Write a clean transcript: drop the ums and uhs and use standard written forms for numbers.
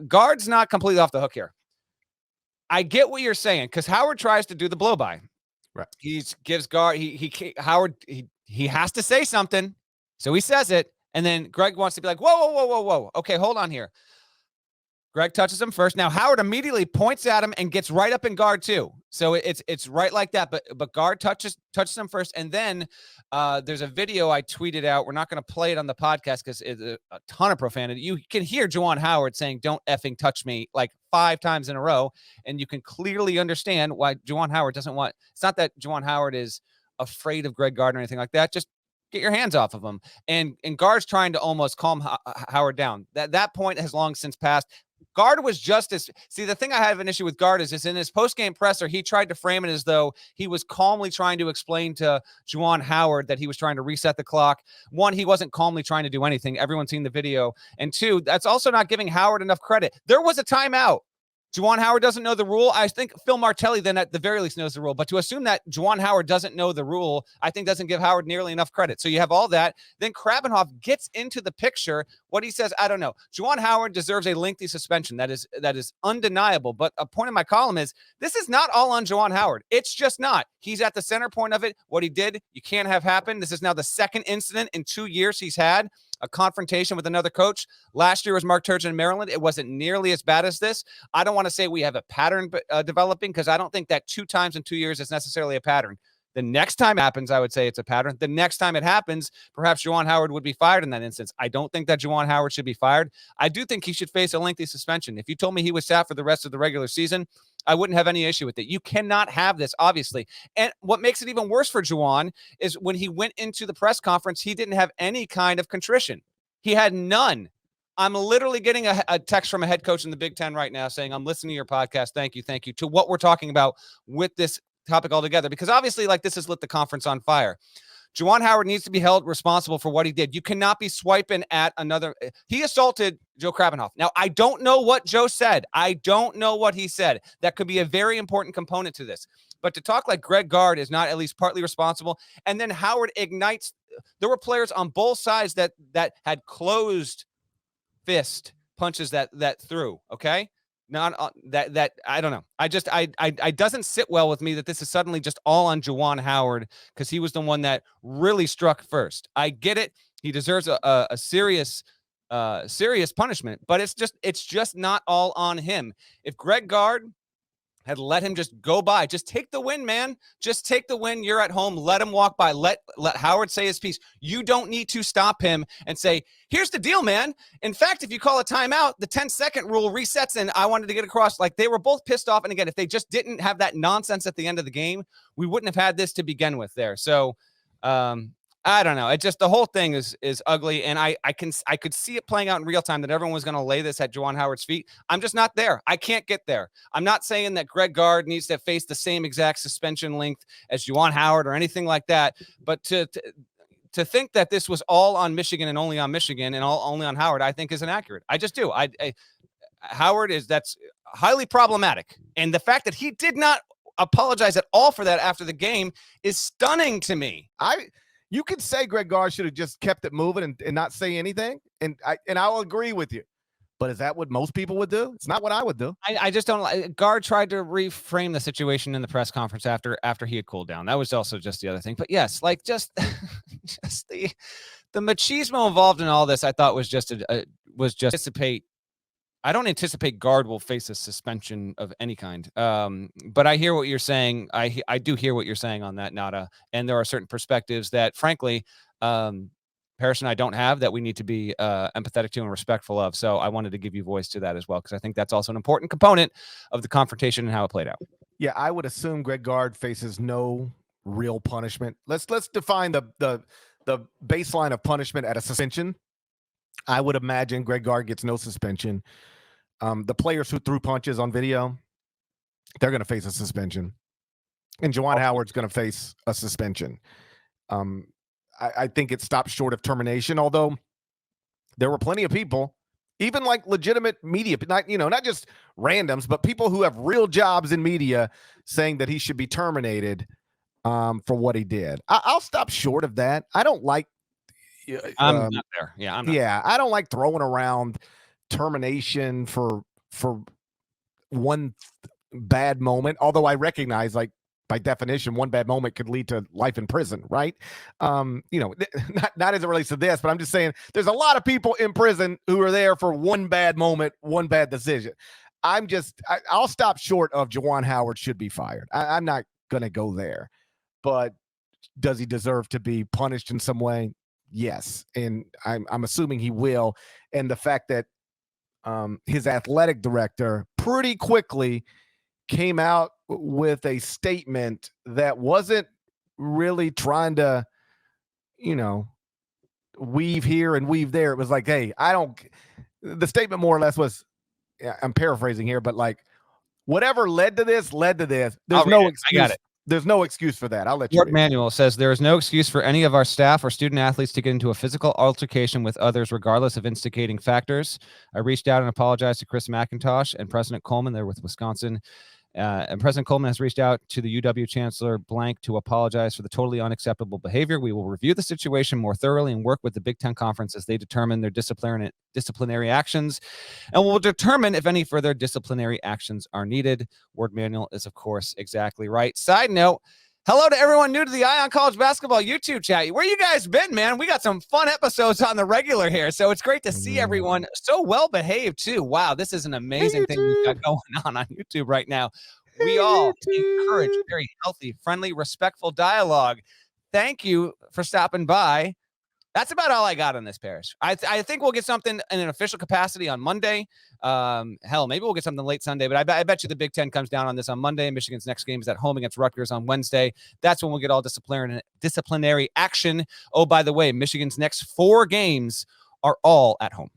Guard's not completely off the hook here. I get what you're saying because Howard tries to do the blow by. Right. He gives Guard. Howard. He has to say something, so he says it, and then Greg wants to be like, whoa. Okay, hold on here. Greg touches him first. Now Howard immediately points at him and gets right up in Guard too. So it's right like that. But Guard touches him first, and then there's a video I tweeted out. We're not going to play it on the podcast because it's a ton of profanity. You can hear Juwan Howard saying "Don't effing touch me" like 5 times in a row, and you can clearly understand why Juwan Howard doesn't want. It's not that Juwan Howard is afraid of Greg Gard or anything like that. Just get your hands off of him. And Guard's trying to almost calm Howard down. That point has long since passed. Gard was just as the thing I have an issue with Gard is in his post-game presser, he tried to frame it as though he was calmly trying to explain to Juwan Howard that he was trying to reset the clock. One, he wasn't calmly trying to do anything. Everyone's seen the video. And two, that's also not giving Howard enough credit. There was a timeout. Juwan Howard doesn't know the rule. I think Phil Martelli then at the very least knows the rule. But to assume that Juwan Howard doesn't know the rule, I think doesn't give Howard nearly enough credit. So you have all that. Then Krabenhoff gets into the picture. What he says, I don't know. Juwan Howard deserves a lengthy suspension. That is undeniable. But a point in my column is this is not all on Juwan Howard. It's just not. He's at the center point of it. What he did, you can't have happen. This is now the second incident in 2 years he's had a confrontation with another coach. Last year was Mark Turgeon in Maryland. It wasn't nearly as bad as this. I don't want to say we have a pattern developing because I don't think that 2 times in 2 years is necessarily a pattern. The next time it happens, I would say it's a pattern. The next time it happens, perhaps Juwan Howard would be fired in that instance. I don't think that Juwan Howard should be fired. I do think he should face a lengthy suspension. If you told me he was sat for the rest of the regular season, I wouldn't have any issue with it. You cannot have this, obviously. And what makes it even worse for Juwan is when he went into the press conference, he didn't have any kind of contrition. He had none. I'm literally getting a text from a head coach in the Big Ten right now saying, I'm listening to your podcast. Thank you, to what we're talking about with this topic altogether. Because obviously, this has lit the conference on fire. Juwan Howard needs to be held responsible for what he did. You cannot be swiping at another. He assaulted Joe Krabenhoff. Now, I don't know what Joe said. I don't know what he said. That could be a very important component to this. But to talk like Greg Gard is not at least partly responsible, and then Howard ignites. There were players on both sides that had closed fist punches that threw. Okay. Not that I don't know. I doesn't sit well with me that this is suddenly just all on Juwan Howard because he was the one that really struck first. I get it. He deserves a serious punishment, but it's just not all on him. If Greg Gard had let him just go by, just take the win, man. Just take the win. You're at home. Let him walk by. Let Howard say his piece. You don't need to stop him and say, here's the deal, man. In fact, if you call a timeout, the 10-second rule resets, and I wanted to get across. They were both pissed off. And again, if they just didn't have that nonsense at the end of the game, we wouldn't have had this to begin with there. So, I don't know. It just, the whole thing is ugly. And I could see it playing out in real time that everyone was going to lay this at Juwan Howard's feet. I'm just not there. I can't get there. I'm not saying that Greg Gard needs to face the same exact suspension length as Juwan Howard or anything like that. But to think that this was all on Michigan and only on Michigan and only on Howard, I think is inaccurate. I just do. Howard that's highly problematic. And the fact that he did not apologize at all for that after the game is stunning to me. You could say Greg Gard should have just kept it moving and not say anything, and I'll agree with you. But is that what most people would do? It's not what I would do. I just don't like. Gard tried to reframe the situation in the press conference after he had cooled down. That was also just the other thing. But yes, just the machismo involved in all this, I thought was just anticipate. I don't anticipate Gard will face a suspension of any kind. But I hear what you're saying. I do hear what you're saying on that, Nada. And there are certain perspectives that, frankly, Parrish and I don't have that we need to be empathetic to and respectful of. So I wanted to give you voice to that as well, because I think that's also an important component of the confrontation and how it played out. Yeah, I would assume Greg Gard faces no real punishment. Let's define the baseline of punishment at a suspension. I would imagine Greg Gard gets no suspension. The players who threw punches on video, they're going to face a suspension. And Juwan Howard's going to face a suspension. I think it stopped short of termination, although there were plenty of people, even legitimate media, not just randoms, but people who have real jobs in media saying that he should be terminated for what he did. I'll stop short of that. I don't like I'm not there. Yeah, I'm not. Yeah, I don't like throwing around termination for one bad moment, although I recognize, like, by definition, one bad moment could lead to life in prison, right? Not as it relates to this, but I'm just saying there's a lot of people in prison who are there for one bad moment, one bad decision. I'll stop short of Juwan Howard should be fired. I'm not going to go there, but does he deserve to be punished in some way? Yes. And I'm assuming he will. And the fact that his athletic director pretty quickly came out with a statement that wasn't really trying to, weave here and weave there. It was like, hey, the statement more or less was, I'm paraphrasing here, but like, whatever led to this. There's no excuse. I got it. There's no excuse for that. I'll let you read. Manual says there is no excuse for any of our staff or student athletes to get into a physical altercation with others, regardless of instigating factors. I reached out and apologized to Chris McIntosh and President Coleman. They're with Wisconsin. And President Coleman has reached out to the UW Chancellor Blank to apologize for the totally unacceptable behavior. We will review the situation more thoroughly and work with the Big Ten Conference as they determine their disciplinary actions, and we'll determine if any further disciplinary actions are needed. Ward Manual is, of course, exactly right. Side note, hello to everyone new to the Eye on College Basketball YouTube chat. Where you guys been, man? We got some fun episodes on the regular here, so it's great to see everyone so well behaved too. Wow, this is an amazing thing we've got going on YouTube right now. We all encourage very healthy, friendly, respectful dialogue. Thank you for stopping by. That's about all I got on this, Parrish. I think we'll get something in an official capacity on Monday. Hell, maybe we'll get something late Sunday, but I bet you the Big Ten comes down on this on Monday. Michigan's next game is at home against Rutgers on Wednesday. That's when we'll get all disciplinary action. Oh, by the way, Michigan's next 4 games are all at home.